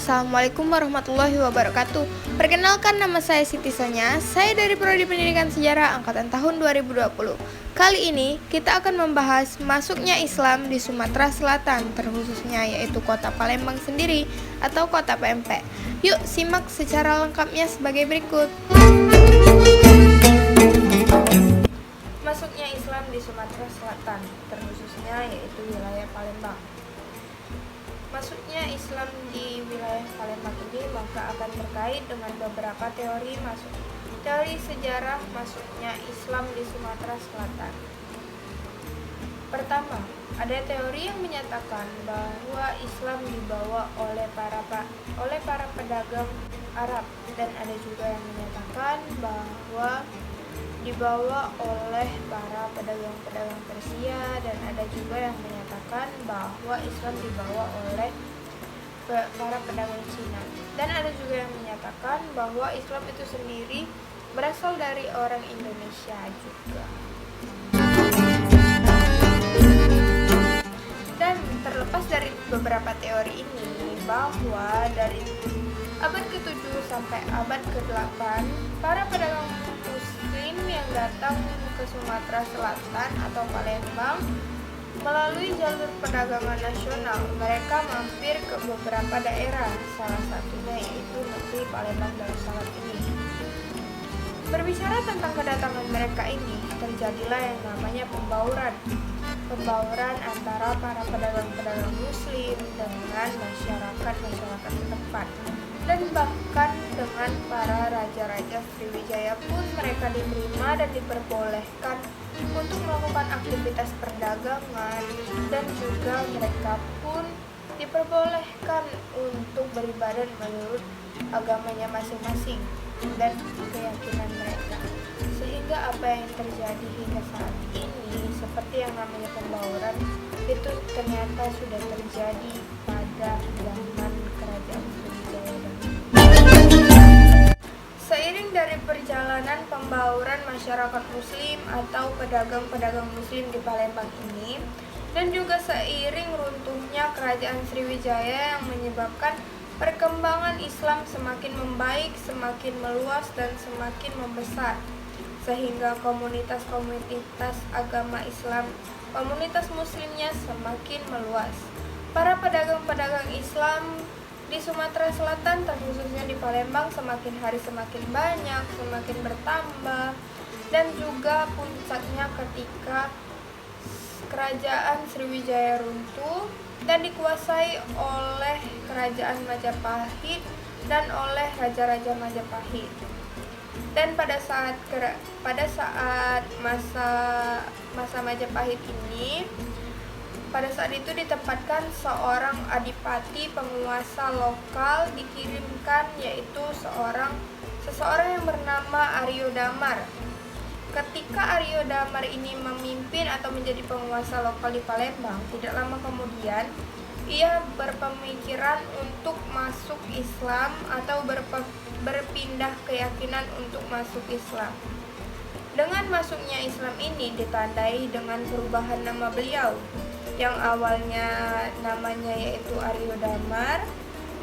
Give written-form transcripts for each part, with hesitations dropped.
Assalamualaikum warahmatullahi wabarakatuh. Perkenalkan, nama saya Siti Sonya. Saya dari Prodi Pendidikan Sejarah angkatan tahun 2020. Kali ini kita akan membahas masuknya Islam di Sumatera Selatan, terkhususnya yaitu Kota Palembang sendiri atau Kota PMP. Yuk simak secara lengkapnya sebagai berikut. Masuknya Islam di Sumatera Selatan, terkhususnya yaitu wilayah Palembang. Masuknya Islam di wilayah Palembang ini maka akan terkait dengan beberapa teori sejarah masuknya Islam di Sumatera Selatan. Pertama, ada teori yang menyatakan bahwa Islam dibawa oleh para pedagang Arab, dan ada juga yang menyatakan bahwa dibawa oleh para pedagang Persia, dan ada juga yang menyatakan bahwa Islam dibawa oleh para pedagang Cina, dan ada juga yang menyatakan bahwa Islam itu sendiri berasal dari orang Indonesia juga. Dan terlepas dari beberapa teori ini, bahwa dari abad ke-7 sampai abad ke-8 para pedagang Muslim yang datang ke Sumatera Selatan atau Palembang melalui jalur perdagangan nasional, mereka mampir ke beberapa daerah, salah satunya yaitu negeri Palembang Darussalam ini. Berbicara tentang kedatangan mereka ini, terjadilah yang namanya pembauran antara para pedagang-pedagang Muslim dengan masyarakat setempat. Dan bahkan dengan para raja-raja Sriwijaya pun mereka diterima dan diperbolehkan untuk melakukan aktivitas perdagangan, dan juga mereka pun diperbolehkan untuk beribadah menurut agamanya masing-masing dan keyakinan mereka. Sehingga apa yang terjadi hingga saat ini seperti yang namanya pembauran itu ternyata sudah terjadi pada zaman kerajaan Sriwijaya dahulu. Seiring dari perjalanan pembauran masyarakat Muslim atau pedagang-pedagang Muslim di Palembang ini, dan juga seiring runtuhnya kerajaan Sriwijaya yang menyebabkan perkembangan Islam semakin membaik, semakin meluas, dan semakin membesar, sehingga komunitas agama Islam, komunitas Muslimnya semakin meluas. Para pedagang-pedagang Islam di Sumatera Selatan, terkhususnya di Palembang, semakin hari semakin banyak, semakin bertambah, dan juga puncaknya ketika kerajaan Sriwijaya runtuh dan dikuasai oleh kerajaan Majapahit dan oleh raja-raja Majapahit. Dan pada saat masa Majapahit ini, pada saat itu ditempatkan seorang adipati penguasa lokal dikirimkan, yaitu seseorang yang bernama Aryo Damar. Ketika Aryo Damar ini memimpin atau menjadi penguasa lokal di Palembang, tidak lama kemudian ia berpemikiran untuk masuk Islam atau berpindah keyakinan untuk masuk Islam. Dengan masuknya Islam ini ditandai dengan perubahan nama beliau, yang awalnya namanya yaitu Aryo Damar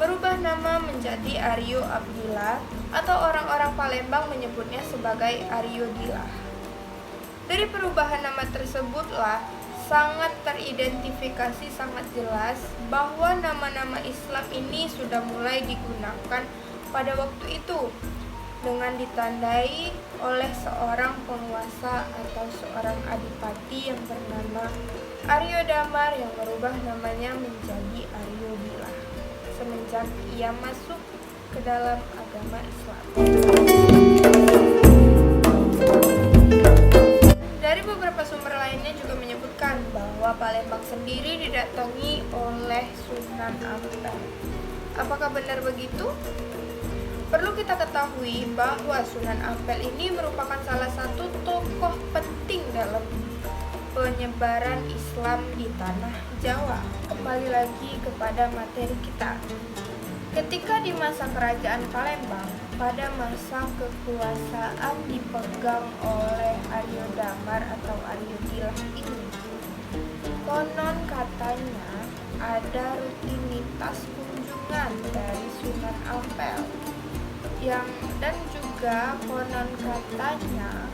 berubah nama menjadi Aryo Abdillah, atau orang-orang Palembang menyebutnya sebagai Aryo Dillah. Dari perubahan nama tersebutlah sangat teridentifikasi sangat jelas bahwa nama-nama Islam ini sudah mulai digunakan pada waktu itu, dengan ditandai oleh seorang penguasa atau seorang adipati yang bernama Aryo Damar yang merubah namanya menjadi Aryo Dillah semenjak ia masuk ke dalam agama Islam. Dari beberapa sumber lainnya juga menyebutkan bahwa Palembang sendiri didatangi oleh Sunan Ampel. Apakah benar begitu? Perlu kita ketahui bahwa Sunan Ampel ini merupakan salah satu tokoh penting dalam penyebaran Islam di tanah Jawa. Kembali lagi kepada materi kita. Ketika di masa kerajaan Palembang, pada masa kekuasaan dipegang oleh Aryo Damar atau Aryo Dillah ini, konon katanya ada rutinitas kunjungan dari Sunan Ampel. Dan juga konon katanya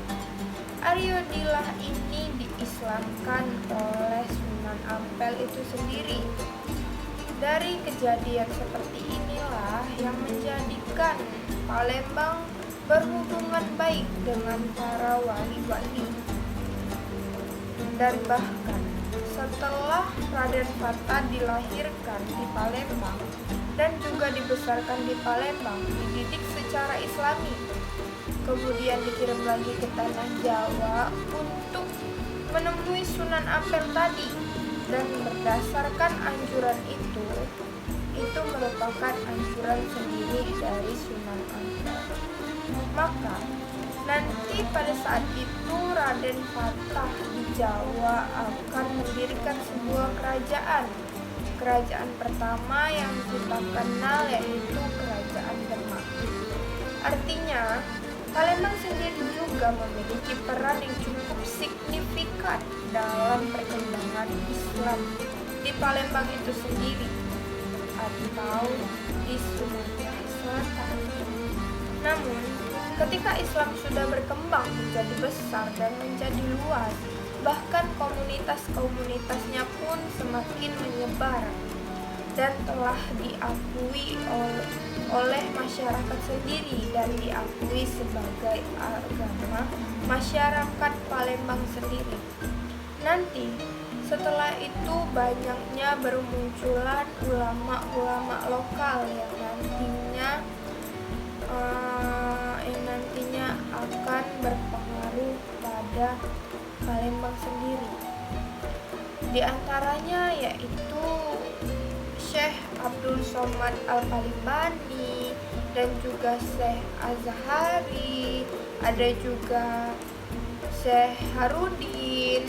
Aryo Dila ini diislamkan oleh Sunan Ampel itu sendiri. Dari kejadian seperti inilah yang menjadikan Palembang berhubungan baik dengan para wali-wali. Dan bahkan setelah Raden Fata dilahirkan di Palembang dan juga dibesarkan di Palembang, dididik secara Islami, kemudian dikirim lagi ke tanah Jawa untuk menemui Sunan Ampel tadi, dan berdasarkan anjuran itu merupakan anjuran sendiri dari Sunan Ampel. Maka nanti pada saat itu Raden Fatah di Jawa akan mendirikan sebuah kerajaan. Kerajaan pertama yang kita kenal yaitu Kerajaan Demak. Artinya Palembang sendiri juga memiliki peran yang cukup signifikan dalam perkembangan Islam di Palembang itu sendiri atau di Sumatera Selatan. Namun, ketika Islam sudah berkembang menjadi besar dan menjadi luas, bahkan komunitas-komunitasnya pun semakin menyebar dan telah diakui oleh masyarakat sendiri dan diakui sebagai agama masyarakat Palembang sendiri. Nanti setelah itu banyaknya bermunculan ulama-ulama lokal yang nantinya akan berpengaruh pada Palembang sendiri. Di antaranya yaitu Syekh Abdul Somad Al-Palimbani dan juga Syekh Azhari, ada juga Syekh Harudin,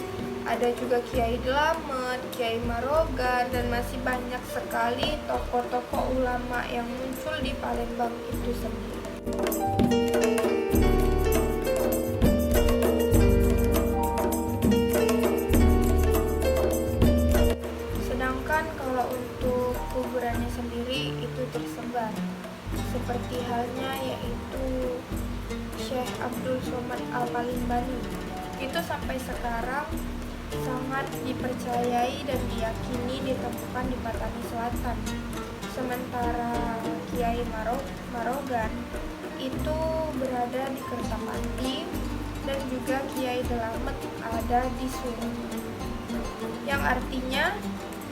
ada juga Kiai Dlamet, Kiai Marogan, dan masih banyak sekali tokoh-tokoh ulama yang muncul di Palembang itu sendiri. Sedangkan kalau untuk kuburannya sendiri itu tersebar, seperti halnya yaitu Syekh Abdul Somad Al-Palimbani. Itu sampai sekarang sangat dipercayai dan diyakini ditemukan di Patani Selatan. Sementara Kiai Marogan itu berada di Kertapati dan juga Kiai Dlamet ada di Solo. Yang artinya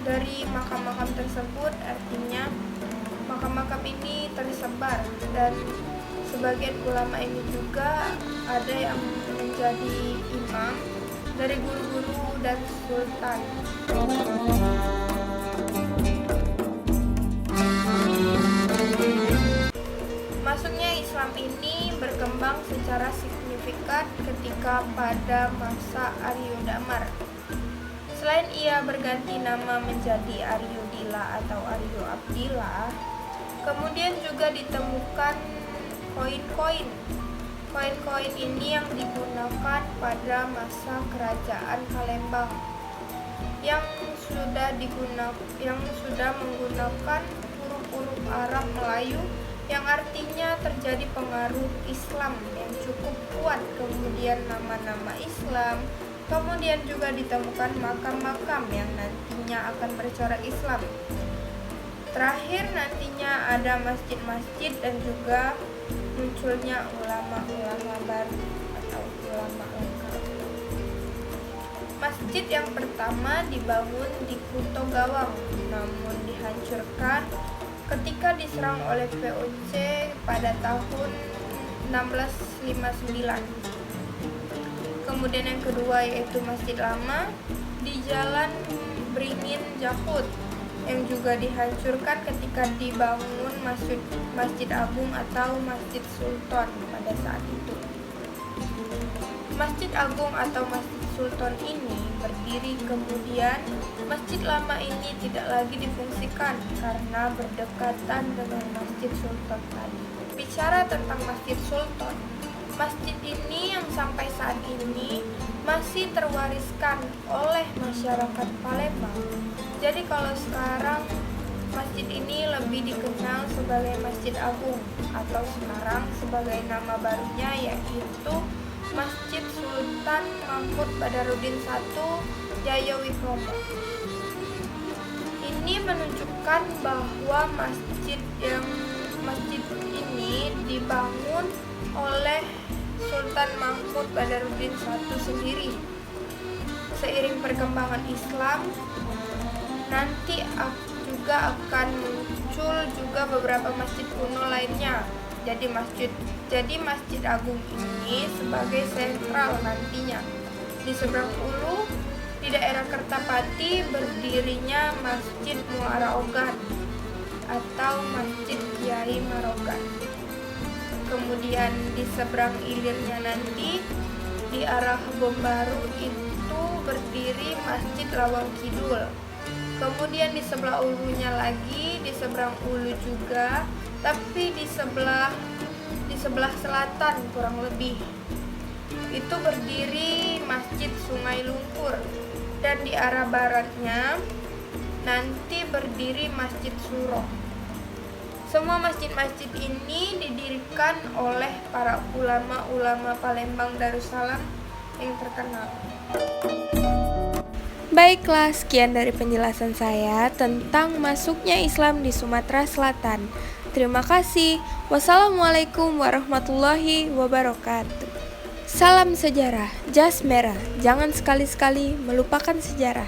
dari makam-makam tersebut artinya makam-makam ini tersebar, dan sebagian ulama ini juga ada yang menjadi imam dari guru-guru dan sultan. Masuknya Islam ini berkembang secara signifikan ketika pada masa Aryo Damar. Selain ia berganti nama menjadi Aryo Dila atau Aryo Abdillah, kemudian juga ditemukan koin-koin. Koin-koin ini yang digunakan pada masa kerajaan Palembang yang sudah menggunakan huruf-huruf Arab Melayu, yang artinya terjadi pengaruh Islam yang cukup kuat. Kemudian nama-nama Islam, kemudian juga ditemukan makam-makam yang nantinya akan bercorak Islam. Terakhir nantinya ada masjid-masjid dan juga munculnya ulama-ulama baru atau ulama lokal. Masjid yang pertama dibangun di Kuto Gawang, namun dihancurkan ketika diserang oleh VOC pada tahun 1659. Kemudian yang kedua yaitu Masjid Lama di Jalan Beringin Jakut, yang juga dihancurkan ketika dibangun Masjid Agung atau Masjid Sultan pada saat itu. Masjid Agung atau Masjid Sultan ini berdiri, kemudian Masjid Lama ini tidak lagi difungsikan karena berdekatan dengan Masjid Sultan tadi. Bicara tentang Masjid Sultan, masjid ini yang sampai saat ini masih terwariskan oleh masyarakat Palembang. Jadi kalau sekarang masjid ini lebih lebih dikenal sebagai Masjid Agung atau sekarang sebagai nama barunya yaitu Masjid Sultan Mahmud Badarudin I Jayawikromo. Ini menunjukkan bahwa masjid ini dibangun oleh Sultan Mahmud Badarudin I sendiri. Seiring perkembangan Islam, nanti juga akan muncul juga beberapa masjid kuno lainnya. Jadi Masjid Agung ini sebagai sentral nantinya. Di seberang ulu, di daerah Kertapati berdirinya Masjid Muara Ogan atau Masjid Kiai Marogan. Kemudian di seberang ilirnya nanti di arah Bombaru itu berdiri Masjid Lawang Kidul. Kemudian di sebelah ulunya lagi, di seberang ulu juga, tapi di sebelah selatan kurang lebih itu berdiri Masjid Sungai Lumpur, dan di arah baratnya nanti berdiri Masjid Suro. Semua masjid-masjid ini didirikan oleh para ulama-ulama Palembang Darussalam yang terkenal. Baiklah, sekian dari penjelasan saya tentang masuknya Islam di Sumatera Selatan. Terima kasih. Wassalamualaikum warahmatullahi wabarakatuh. Salam sejarah, jas merah, jangan sekali-sekali melupakan sejarah.